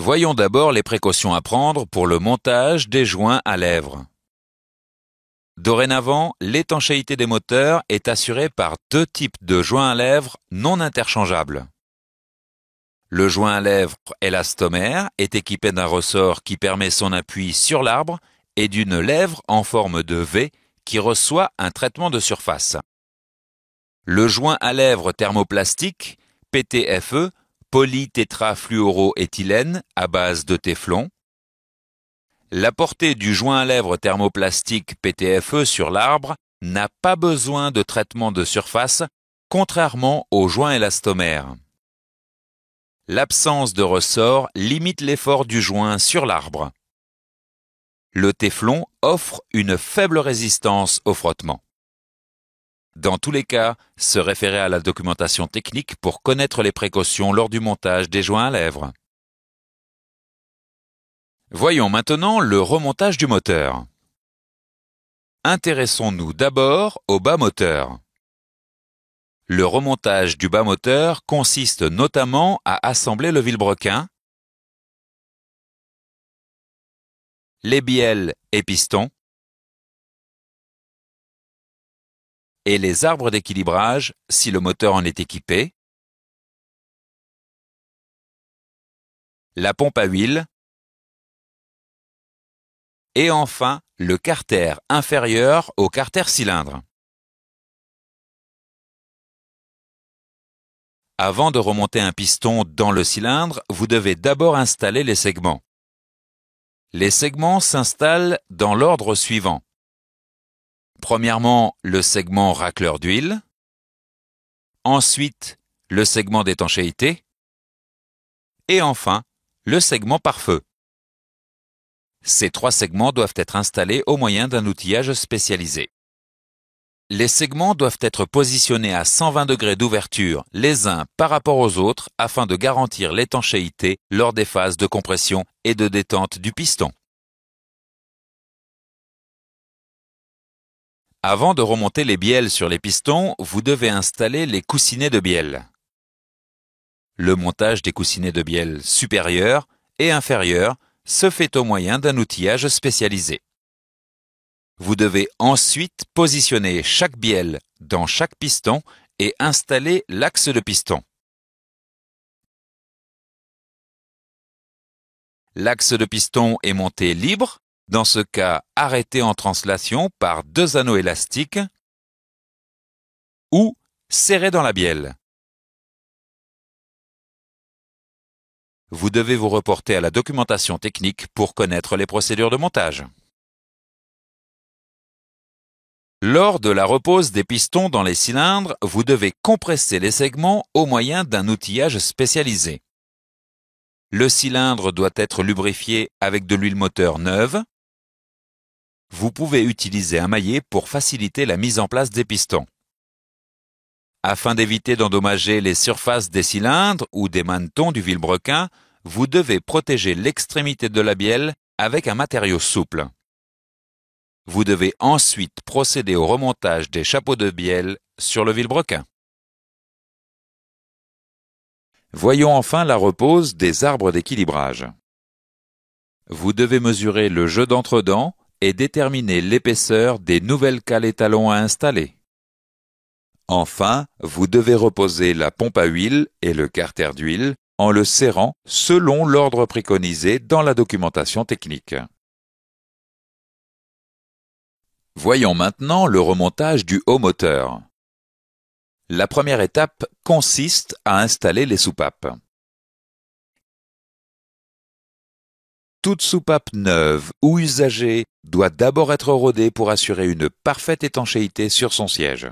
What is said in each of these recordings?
Voyons d'abord les précautions à prendre pour le montage des joints à lèvres. Dorénavant, l'étanchéité des moteurs est assurée par deux types de joints à lèvres non interchangeables. Le joint à lèvres élastomère est équipé d'un ressort qui permet son appui sur l'arbre et d'une lèvre en forme de V qui reçoit un traitement de surface. Le joint à lèvres thermoplastique, PTFE, polytétrafluoroéthylène à base de téflon. La portée du joint à lèvres thermoplastique PTFE sur l'arbre n'a pas besoin de traitement de surface, contrairement au joint élastomère. L'absence de ressort limite l'effort du joint sur l'arbre. Le téflon offre une faible résistance au frottement. Dans tous les cas, se référer à la documentation technique pour connaître les précautions lors du montage des joints à lèvres. Voyons maintenant le remontage du moteur. Intéressons-nous d'abord au bas moteur. Le remontage du bas moteur consiste notamment à assembler le vilebrequin, les bielles et pistons, et les arbres d'équilibrage si le moteur en est équipé, la pompe à huile, et enfin le carter inférieur au carter cylindre. Avant de remonter un piston dans le cylindre, vous devez d'abord installer les segments. Les segments s'installent dans l'ordre suivant. Premièrement, le segment racleur d'huile. Ensuite, le segment d'étanchéité. Et enfin, le segment pare-feu. Ces trois segments doivent être installés au moyen d'un outillage spécialisé. Les segments doivent être positionnés à 120 degrés d'ouverture les uns par rapport aux autres afin de garantir l'étanchéité lors des phases de compression et de détente du piston. Avant de remonter les bielles sur les pistons, vous devez installer les coussinets de bielle. Le montage des coussinets de bielle supérieurs et inférieurs se fait au moyen d'un outillage spécialisé. Vous devez ensuite positionner chaque bielle dans chaque piston et installer l'axe de piston. L'axe de piston est monté libre, dans ce cas arrêté en translation par deux anneaux élastiques ou serré dans la bielle. Vous devez vous reporter à la documentation technique pour connaître les procédures de montage. Lors de la repose des pistons dans les cylindres, vous devez compresser les segments au moyen d'un outillage spécialisé. Le cylindre doit être lubrifié avec de l'huile moteur neuve. Vous pouvez utiliser un maillet pour faciliter la mise en place des pistons. Afin d'éviter d'endommager les surfaces des cylindres ou des manetons du vilebrequin, vous devez protéger l'extrémité de la bielle avec un matériau souple. Vous devez ensuite procéder au remontage des chapeaux de bielle sur le vilebrequin. Voyons enfin la repose des arbres d'équilibrage. Vous devez mesurer le jeu d'entre-dents et déterminer l'épaisseur des nouvelles cales étalons à installer. Enfin, vous devez reposer la pompe à huile et le carter d'huile en le serrant selon l'ordre préconisé dans la documentation technique. Voyons maintenant le remontage du haut moteur. La première étape consiste à installer les soupapes. Toute soupape neuve ou usagée doit d'abord être rodée pour assurer une parfaite étanchéité sur son siège.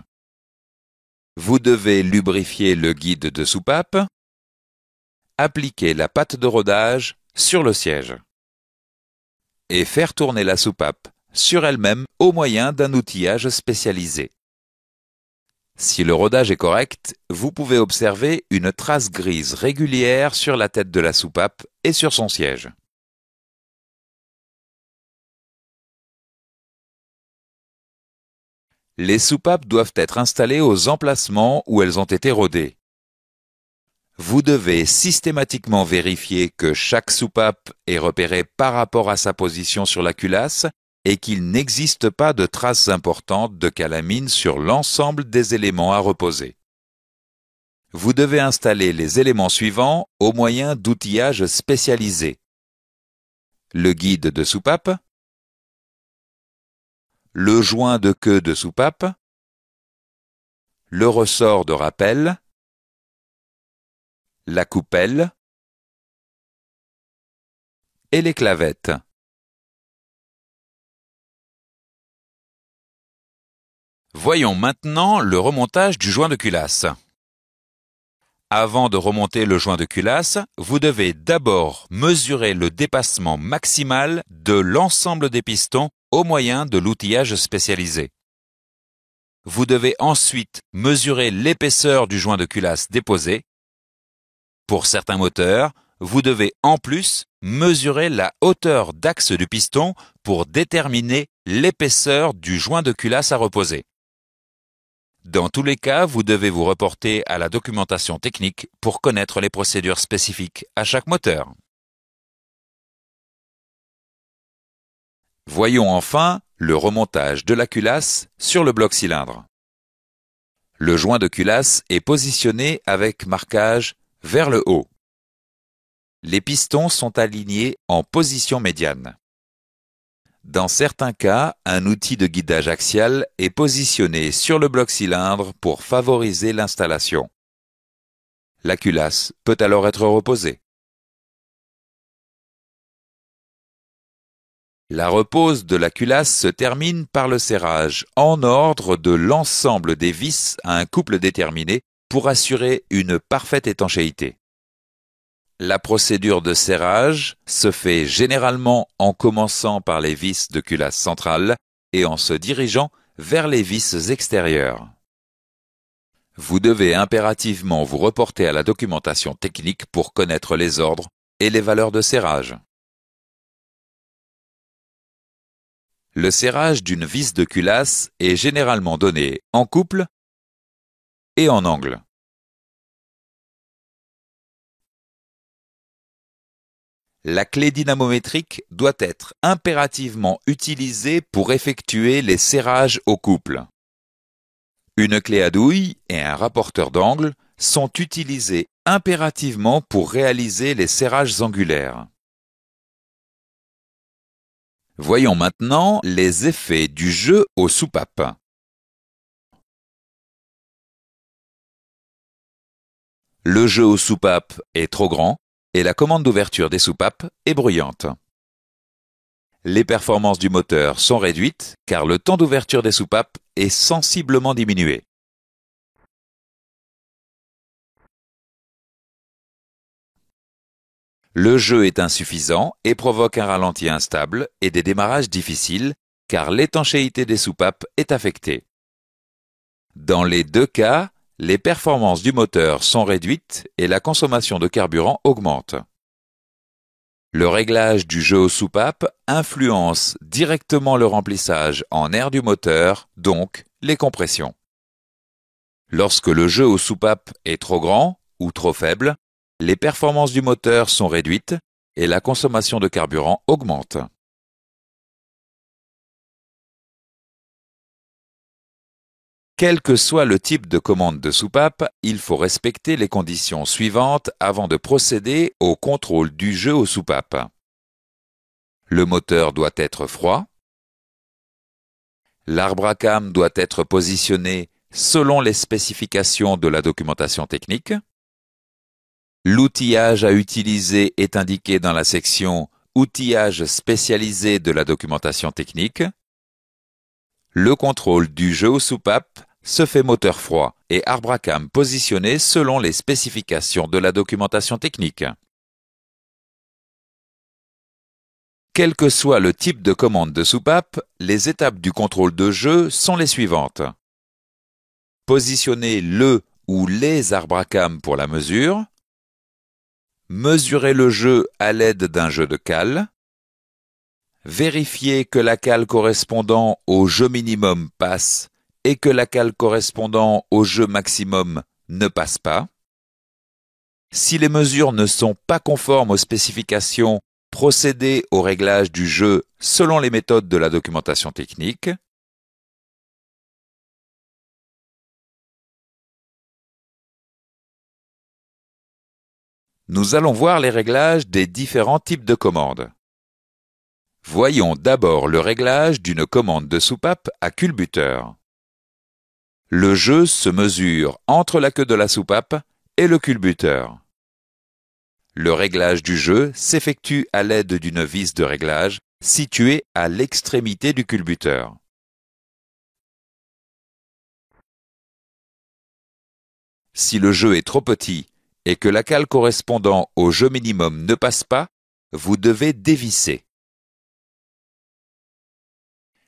Vous devez lubrifier le guide de soupape, appliquer la pâte de rodage sur le siège et faire tourner la soupape sur elle-même au moyen d'un outillage spécialisé. Si le rodage est correct, vous pouvez observer une trace grise régulière sur la tête de la soupape et sur son siège. Les soupapes doivent être installées aux emplacements où elles ont été rodées. Vous devez systématiquement vérifier que chaque soupape est repérée par rapport à sa position sur la culasse et qu'il n'existe pas de traces importantes de calamine sur l'ensemble des éléments à reposer. Vous devez installer les éléments suivants au moyen d'outillages spécialisés. Le guide de soupape, le joint de queue de soupape, le ressort de rappel, la coupelle et les clavettes. Voyons maintenant le remontage du joint de culasse. Avant de remonter le joint de culasse, vous devez d'abord mesurer le dépassement maximal de l'ensemble des pistons au moyen de l'outillage spécialisé. Vous devez ensuite mesurer l'épaisseur du joint de culasse déposé. Pour certains moteurs, vous devez en plus mesurer la hauteur d'axe du piston pour déterminer l'épaisseur du joint de culasse à reposer. Dans tous les cas, vous devez vous reporter à la documentation technique pour connaître les procédures spécifiques à chaque moteur. Voyons enfin le remontage de la culasse sur le bloc cylindre. Le joint de culasse est positionné avec marquage vers le haut. Les pistons sont alignés en position médiane. Dans certains cas, un outil de guidage axial est positionné sur le bloc cylindre pour favoriser l'installation. La culasse peut alors être reposée. La repose de la culasse se termine par le serrage en ordre de l'ensemble des vis à un couple déterminé pour assurer une parfaite étanchéité. La procédure de serrage se fait généralement en commençant par les vis de culasse centrale et en se dirigeant vers les vis extérieures. Vous devez impérativement vous reporter à la documentation technique pour connaître les ordres et les valeurs de serrage. Le serrage d'une vis de culasse est généralement donné en couple et en angle. La clé dynamométrique doit être impérativement utilisée pour effectuer les serrages au couple. Une clé à douille et un rapporteur d'angle sont utilisés impérativement pour réaliser les serrages angulaires. Voyons maintenant les effets du jeu aux soupapes. Le jeu aux soupapes est trop grand et la commande d'ouverture des soupapes est bruyante. Les performances du moteur sont réduites car le temps d'ouverture des soupapes est sensiblement diminué. Le jeu est insuffisant et provoque un ralenti instable et des démarrages difficiles car l'étanchéité des soupapes est affectée. Dans les deux cas, les performances du moteur sont réduites et la consommation de carburant augmente. Le réglage du jeu aux soupapes influence directement le remplissage en air du moteur, donc les compressions. Lorsque le jeu aux soupapes est trop grand ou trop faible, les performances du moteur sont réduites et la consommation de carburant augmente. Quel que soit le type de commande de soupape, il faut respecter les conditions suivantes avant de procéder au contrôle du jeu aux soupapes. Le moteur doit être froid. L'arbre à cam doit être positionné selon les spécifications de la documentation technique. L'outillage à utiliser est indiqué dans la section « Outillage spécialisé » de la documentation technique. Le contrôle du jeu aux soupapes se fait moteur froid et arbre à cam positionné selon les spécifications de la documentation technique. Quel que soit le type de commande de soupape, les étapes du contrôle de jeu sont les suivantes. Positionner le ou les arbres à cam pour la mesure. Mesurer le jeu à l'aide d'un jeu de cale. Vérifier que la cale correspondant au jeu minimum passe et que la cale correspondant au jeu maximum ne passe pas. Si les mesures ne sont pas conformes aux spécifications, procédez au réglage du jeu selon les méthodes de la documentation technique. Nous allons voir les réglages des différents types de commandes. Voyons d'abord le réglage d'une commande de soupape à culbuteur. Le jeu se mesure entre la queue de la soupape et le culbuteur. Le réglage du jeu s'effectue à l'aide d'une vis de réglage située à l'extrémité du culbuteur. Si le jeu est trop petit et que la cale correspondant au jeu minimum ne passe pas, vous devez dévisser.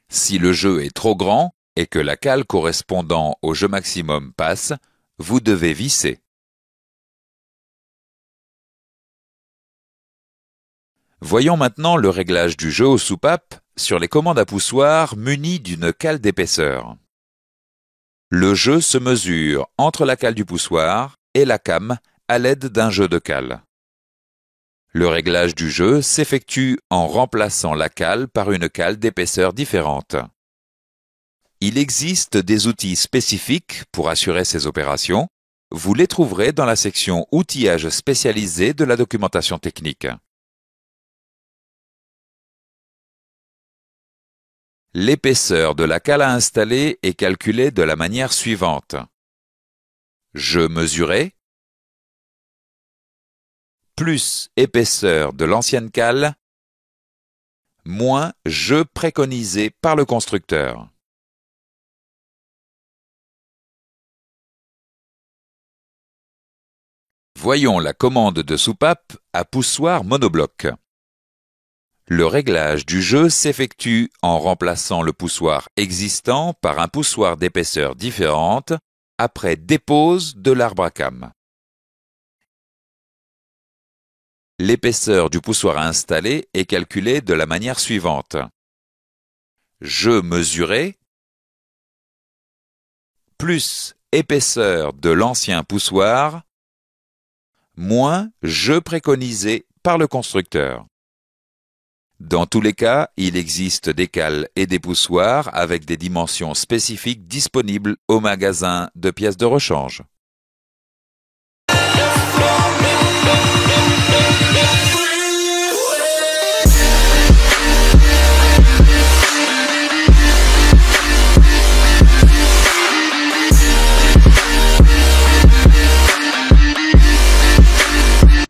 Si le jeu est trop grand et que la cale correspondant au jeu maximum passe, vous devez visser. Voyons maintenant le réglage du jeu aux soupapes sur les commandes à poussoir munies d'une cale d'épaisseur. Le jeu se mesure entre la cale du poussoir et la came à l'aide d'un jeu de cale. Le réglage du jeu s'effectue en remplaçant la cale par une cale d'épaisseur différente. Il existe des outils spécifiques pour assurer ces opérations. Vous les trouverez dans la section Outillage spécialisé de la documentation technique. L'épaisseur de la cale à installer est calculée de la manière suivante. Jeu mesuré plus épaisseur de l'ancienne cale moins jeu préconisé par le constructeur. Voyons la commande de soupape à poussoir monobloc. Le réglage du jeu s'effectue en remplaçant le poussoir existant par un poussoir d'épaisseur différente après dépose de l'arbre à came. L'épaisseur du poussoir à installer est calculée de la manière suivante. Jeu mesuré plus épaisseur de l'ancien poussoir moins jeu préconisé par le constructeur. Dans tous les cas, il existe des cales et des poussoirs avec des dimensions spécifiques disponibles au magasin de pièces de rechange.